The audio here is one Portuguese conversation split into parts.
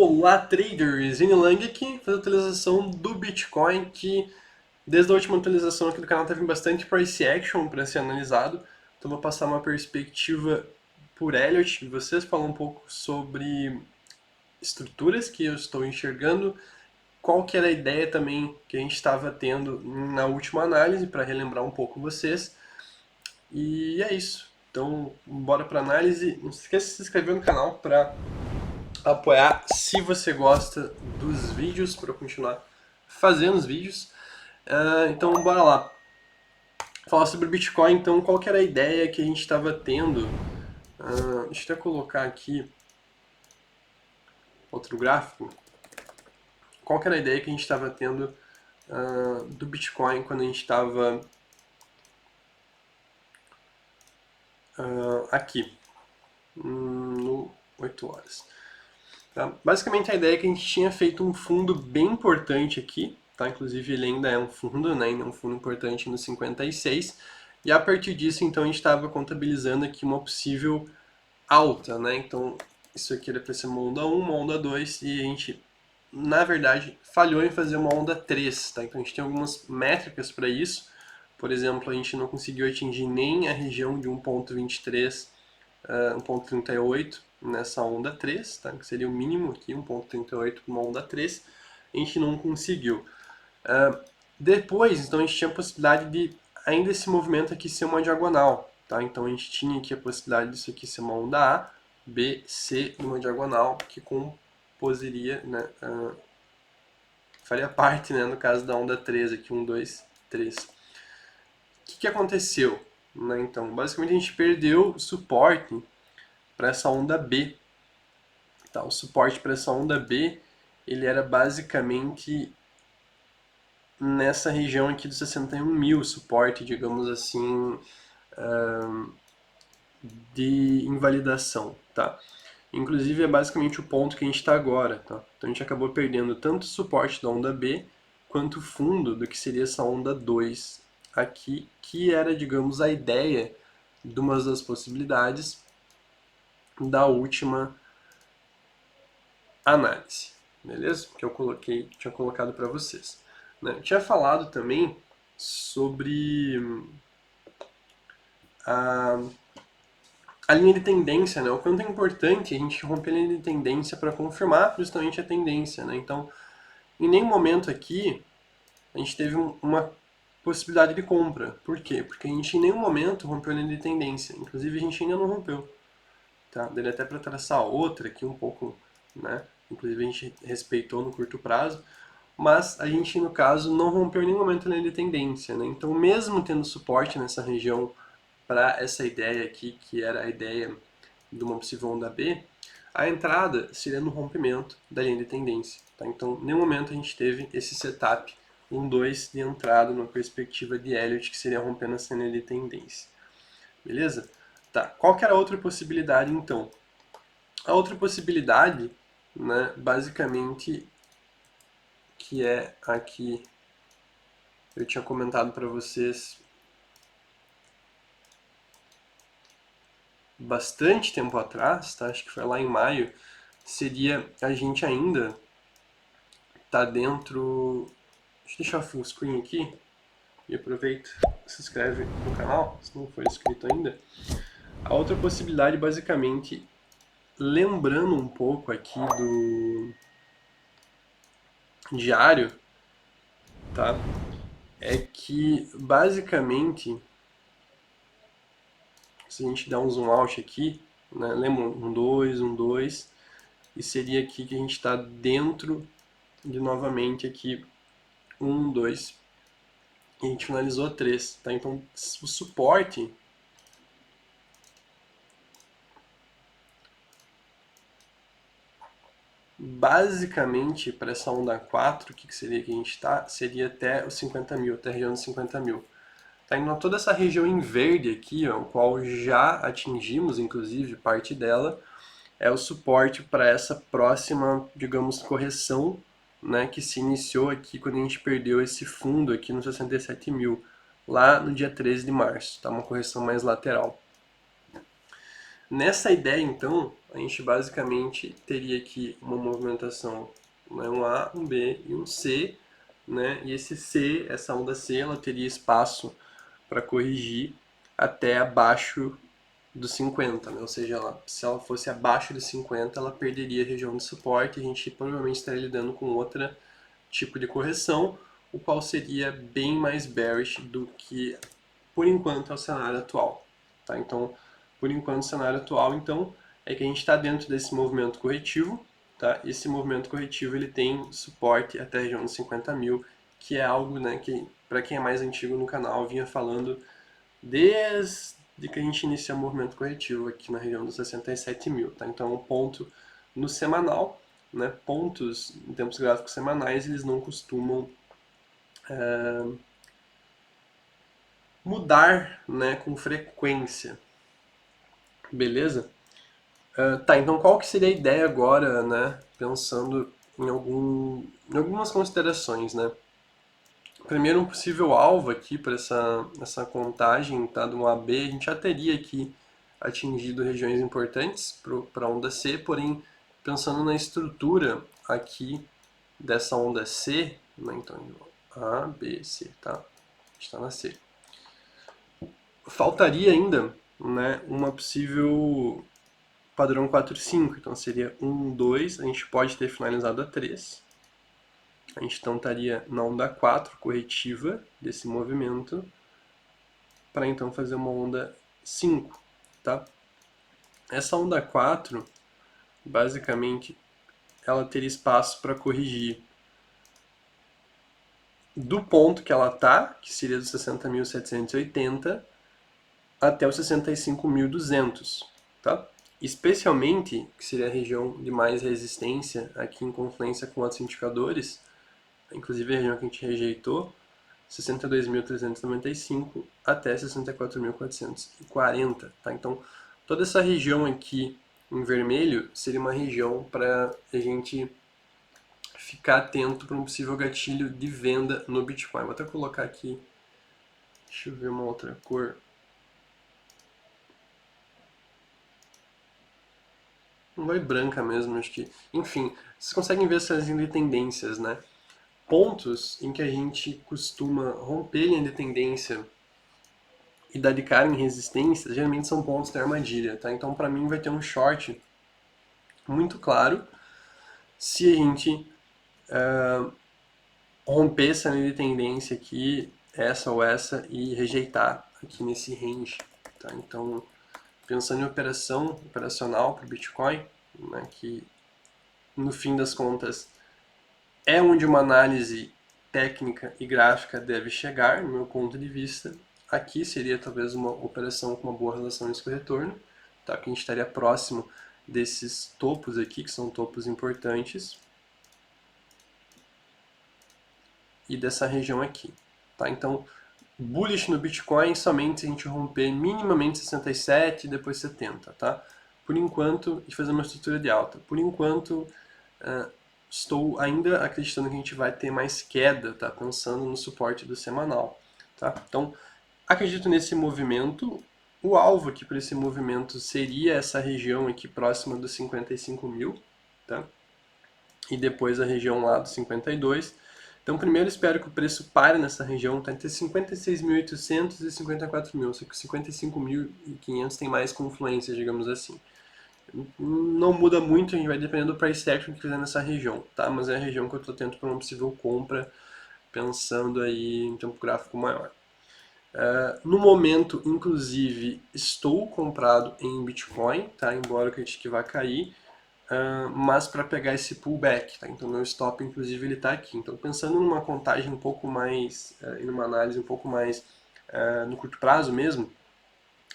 Olá, traders! Lang aqui, fazendo a atualização do Bitcoin, que desde a última atualização aqui do canal teve bastante price action para ser analisado. Então vou passar uma perspectiva por Elliott e vocês falar um pouco sobre estruturas que eu estou enxergando, qual que era a ideia também que a gente estava tendo na última análise, para relembrar um pouco vocês. E é isso. Então, bora para análise. Não se esqueça de se inscrever no canal para apoiar se você gosta dos vídeos, para eu continuar fazendo os vídeos. Então bora lá. Falar sobre Bitcoin, então qual que era a ideia que a gente estava tendo? Deixa eu até colocar aqui outro gráfico. Qual que era a ideia que a gente estava tendo do Bitcoin quando a gente estava aqui, no 8 horas. Tá? Basicamente a ideia é que a gente tinha feito um fundo bem importante aqui, tá? Inclusive ele ainda é um fundo, né? Ainda é um fundo importante no 56, e a partir disso então a gente estava contabilizando aqui uma possível alta, né? Então isso aqui era para ser uma onda 1, uma onda 2, e a gente na verdade falhou em fazer uma onda 3, tá? Então a gente tem algumas métricas para isso. Por exemplo, a gente não conseguiu atingir nem a região de 1.23, 1.38 nessa onda 3, tá? Que seria o mínimo aqui, 1.38 para uma onda 3, a gente não conseguiu. Depois, então a gente tinha a possibilidade de ainda esse movimento aqui ser uma diagonal, tá? Então a gente tinha aqui a possibilidade disso aqui ser uma onda A, B, C e uma diagonal que composiria, né, faria parte, né, no caso da onda 3 aqui, 1, 2, 3. O que aconteceu? Né? Então, basicamente a gente perdeu suporte para essa onda B. Tá? O suporte para essa onda B, ele era basicamente nessa região aqui dos 61 mil, suporte, digamos assim, de invalidação, tá? Inclusive é basicamente o ponto que a gente está agora, tá? Então a gente acabou perdendo tanto o suporte da onda B, quanto o fundo do que seria essa onda 2 aqui, que era, digamos, a ideia de uma das possibilidades da última análise, beleza? Que eu tinha colocado para vocês. Né? Eu tinha falado também sobre a, a linha de tendência, né? O quanto é importante a gente romper a linha de tendência para confirmar justamente a tendência, né? Então, em nenhum momento aqui a gente teve uma possibilidade de compra. Por quê? Porque a gente em nenhum momento rompeu a linha de tendência. Inclusive a gente ainda não rompeu. Tá? Dele até para traçar outra aqui um pouco, né? Inclusive a gente respeitou no curto prazo, mas a gente no caso não rompeu em nenhum momento a linha de tendência, né? Então mesmo tendo suporte nessa região para essa ideia aqui, que era a ideia de uma possível onda B, a entrada seria no rompimento da linha de tendência. Tá? Então, em nenhum momento a gente teve esse setup 1, 2 de entrada numa perspectiva de Elliott, que seria rompendo essa linha de tendência. Beleza? Tá. Qual que era a outra possibilidade, então? A outra possibilidade, né, basicamente, que é aqui, eu tinha comentado para vocês bastante tempo atrás, tá? Acho que foi lá em maio, seria a gente ainda tá dentro. Deixa eu deixar full screen aqui e aproveita, se inscreve no canal, se não for inscrito ainda. A outra possibilidade, basicamente, lembrando um pouco aqui do diário, tá? É que basicamente, se a gente der um zoom out aqui, né? Lembra um 2, e seria aqui que a gente está dentro de novamente aqui 1, 2, e a gente finalizou 3, tá? Então o suporte basicamente para essa onda 4, o que seria que a gente está? Seria até os 50 mil, até a região dos 50 mil. Tá? Então toda essa região em verde aqui, ó, o qual já atingimos, inclusive, parte dela, é o suporte para essa próxima, digamos, correção, né, que se iniciou aqui quando a gente perdeu esse fundo aqui nos 67 mil, lá no dia 13 de março, tá? Uma correção mais lateral. Nessa ideia, então, a gente basicamente teria aqui uma movimentação, né, um A, um B e um C, né? E esse C, essa onda C, ela teria espaço para corrigir até abaixo dos 50, né? Ou seja, se ela fosse abaixo dos 50, ela perderia a região de suporte, a gente provavelmente estaria lidando com outro tipo de correção, o qual seria bem mais bearish do que, por enquanto, é o cenário atual. Tá? Então, por enquanto, o cenário atual, então, é que a gente está dentro desse movimento corretivo. Tá? Esse movimento corretivo ele tem suporte até a região de 50 mil, que é algo, né, que, para quem é mais antigo no canal, vinha falando desde que a gente inicia o movimento corretivo aqui na região dos 67 mil. Tá? Então, um ponto no semanal, né? Pontos em tempos gráficos semanais, eles não costumam mudar, né, com frequência. Beleza? Tá, então qual que seria a ideia agora, né? Pensando em algumas considerações, né? Primeiro, um possível alvo aqui para essa contagem, tá, do AB, a gente já teria aqui atingido regiões importantes para a onda C, porém, pensando na estrutura aqui dessa onda C, né, então A, B, C, tá? Está na C. Faltaria ainda, né, uma possível padrão 4-5, então seria 1, 2, a gente pode ter finalizado a 3. A gente então estaria na onda 4 corretiva desse movimento, para então fazer uma onda 5, tá? Essa onda 4, basicamente, ela teria espaço para corrigir do ponto que ela tá, que seria dos 60.780, até os 65.200, tá? Especialmente, que seria a região de mais resistência, aqui em confluência com outros indicadores, inclusive a região que a gente rejeitou, 62.395 até 64.440, tá? Então, toda essa região aqui em vermelho seria uma região para a gente ficar atento para um possível gatilho de venda no Bitcoin. Vou até colocar aqui, deixa eu ver uma outra cor. Não vai branca mesmo, acho que. Enfim, vocês conseguem ver essas linhas de tendências, né? Pontos em que a gente costuma romper linha de tendência e dar de cara em resistência, geralmente são pontos de armadilha, tá? Então, para mim, vai ter um short muito claro se a gente romper essa linha de tendência aqui, essa ou essa, e rejeitar aqui nesse range, tá? Então, pensando em operacional para o Bitcoin, né, que no fim das contas é onde uma análise técnica e gráfica deve chegar, no meu ponto de vista. Aqui seria talvez uma operação com uma boa relação risco-retorno, tá? Que a gente estaria próximo desses topos aqui, que são topos importantes, e dessa região aqui. Tá? Então, bullish no Bitcoin somente se a gente romper minimamente 67 e depois 70. Tá? Por enquanto, e fazer uma estrutura de alta. Por enquanto, estou ainda acreditando que a gente vai ter mais queda, tá? Pensando no suporte do semanal. Tá? Então, acredito nesse movimento. O alvo aqui para esse movimento seria essa região aqui próxima dos 55 mil. Tá? E depois a região lá dos 52. Então, primeiro espero que o preço pare nessa região, tá entre 56.800 e 54 mil. Só que 55.500 tem mais confluência, digamos assim. Não muda muito, a gente vai depender do price action que fizer nessa região, tá? Mas é a região que eu estou atento para uma possível compra, pensando aí em tempo gráfico maior. No momento, inclusive, estou comprado em Bitcoin, tá? Embora eu acredite que vai cair, mas para pegar esse pullback, tá? Então meu stop, inclusive, ele está aqui. Então pensando numa contagem um pouco mais, em uma análise um pouco mais no curto prazo mesmo,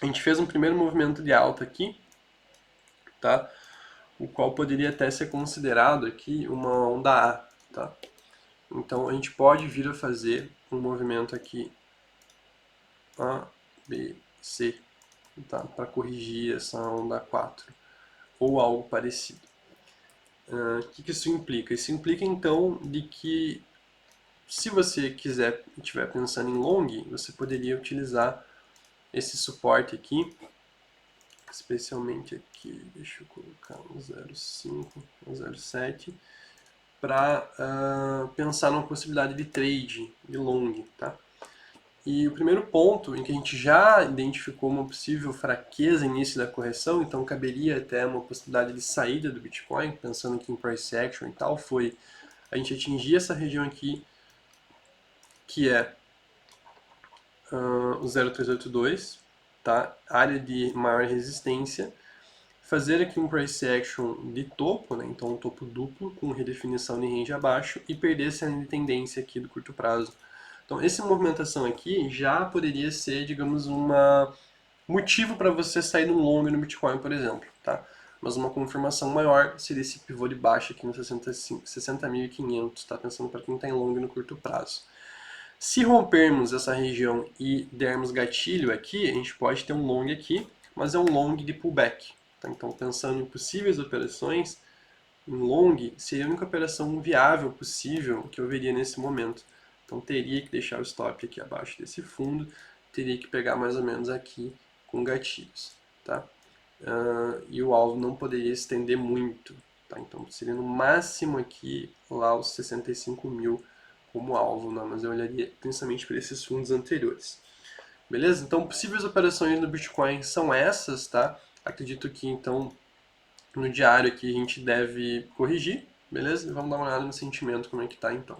a gente fez um primeiro movimento de alta aqui, tá? O qual poderia até ser considerado aqui uma onda A, tá? Então a gente pode vir a fazer um movimento aqui A, B, C, tá? Para corrigir essa onda 4 ou algo parecido. O que isso implica? Isso implica então de que se você quiser e estiver pensando em long, você poderia utilizar esse suporte aqui especialmente aqui, deixa eu colocar um 0,5, um 0,7, para pensar numa possibilidade de trade, de long, tá? E o primeiro ponto em que a gente já identificou uma possível fraqueza no início da correção, então caberia até uma possibilidade de saída do Bitcoin, pensando aqui em price action e tal, foi a gente atingir essa região aqui, que é o 0,382, tá? Área de maior resistência, fazer aqui um price action de topo, né? Então um topo duplo com redefinição de range abaixo e perder essa linha de tendência aqui do curto prazo. Então essa movimentação aqui já poderia ser, digamos, uma motivo para você sair no long no Bitcoin, por exemplo, tá? Mas uma confirmação maior seria esse pivô de baixa aqui no 60.500, tá? Pensando para quem está em long no curto prazo. Se rompermos essa região e dermos gatilho aqui, a gente pode ter um long aqui, mas é um long de pullback. Tá? Então, pensando em possíveis operações, em long seria a única operação viável possível que eu veria nesse momento. Então, teria que deixar o stop aqui abaixo desse fundo, teria que pegar mais ou menos aqui com gatilhos. Tá? E o alvo não poderia estender muito. Tá? Então, seria no máximo aqui lá os 65 mil como alvo, né? Mas eu olharia principalmente para esses fundos anteriores. Beleza? Então, possíveis operações no Bitcoin são essas, tá? Acredito que, então, no diário aqui a gente deve corrigir, beleza? E vamos dar uma olhada no sentimento, como é que tá, então.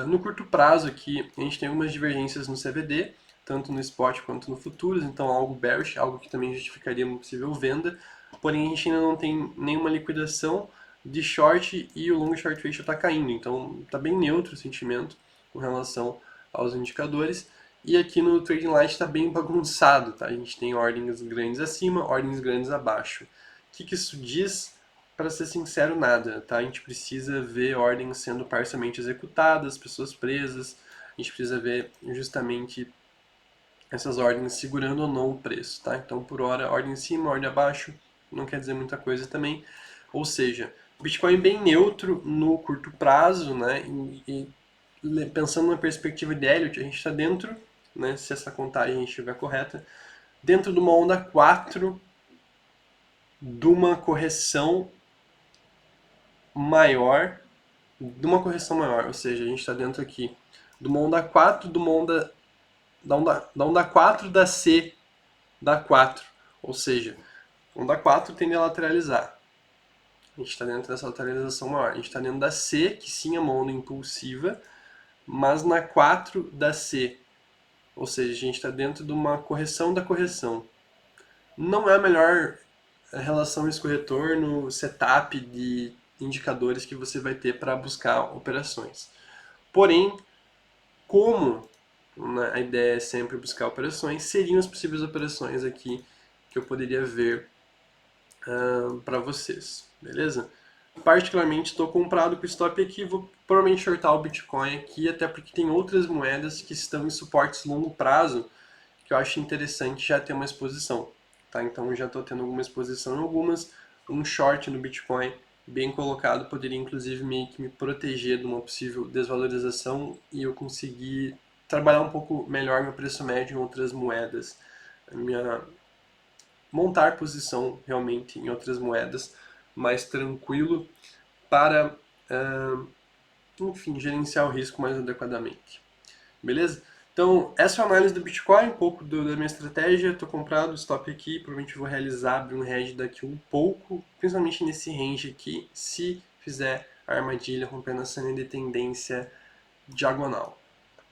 No curto prazo aqui, a gente tem algumas divergências no CVD, tanto no spot quanto no futuros, então algo bearish, algo que também justificaria uma possível venda, porém a gente ainda não tem nenhuma liquidação de short e o long short ratio está caindo, então está bem neutro o sentimento com relação aos indicadores. E aqui no Trading Light está bem bagunçado, tá? A gente tem ordens grandes acima, ordens grandes abaixo. O que isso diz? Para ser sincero, nada, tá? A gente precisa ver ordens sendo parcialmente executadas, pessoas presas, a gente precisa ver justamente essas ordens segurando ou não o preço, tá? Então, por hora, ordem em cima, ordem abaixo, não quer dizer muita coisa também. Ou seja, Bitcoin bem neutro no curto prazo, né? E pensando na perspectiva de Elliott, a gente está dentro, né? Se essa contagem estiver correta, dentro de uma onda 4 de uma correção maior, ou seja, a gente está dentro aqui de uma onda 4, de uma onda, da onda 4 da C da 4, ou seja, onda 4 tende a lateralizar. A gente está dentro dessa lateralização maior. A gente está dentro da C, que sim é uma onda impulsiva, mas na 4 da C, ou seja, a gente está dentro de uma correção da correção. Não é a melhor relação risco-retorno, setup de indicadores que você vai ter para buscar operações. Porém, como, né, a ideia é sempre buscar operações, seriam as possíveis operações aqui que eu poderia ver para vocês, beleza? Particularmente estou comprado com stop aqui, vou provavelmente shortar o Bitcoin aqui, até porque tem outras moedas que estão em suportes longo prazo que eu acho interessante já ter uma exposição, tá? Então já estou tendo alguma exposição em algumas, um short no Bitcoin bem colocado poderia inclusive meio que me proteger de uma possível desvalorização e eu conseguir trabalhar um pouco melhor meu preço médio em outras moedas, montar posição realmente em outras moedas mais tranquilo para, enfim, gerenciar o risco mais adequadamente. Beleza? Então, essa é a análise do Bitcoin, um pouco da minha estratégia. Estou comprado, stop aqui, provavelmente vou realizar, abrir um hedge daqui um pouco, principalmente nesse range aqui, se fizer a armadilha rompendo essa linha de tendência diagonal.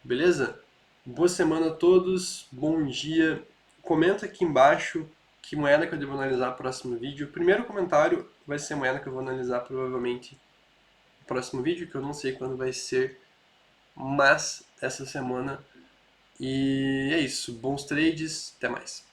Beleza? Boa semana a todos, bom dia. Comenta aqui embaixo que moeda que eu devo analisar no próximo vídeo. O primeiro comentário vai ser a moeda que eu vou analisar provavelmente no próximo vídeo, que eu não sei quando vai ser, mas essa semana. E é isso. Bons trades. Até mais.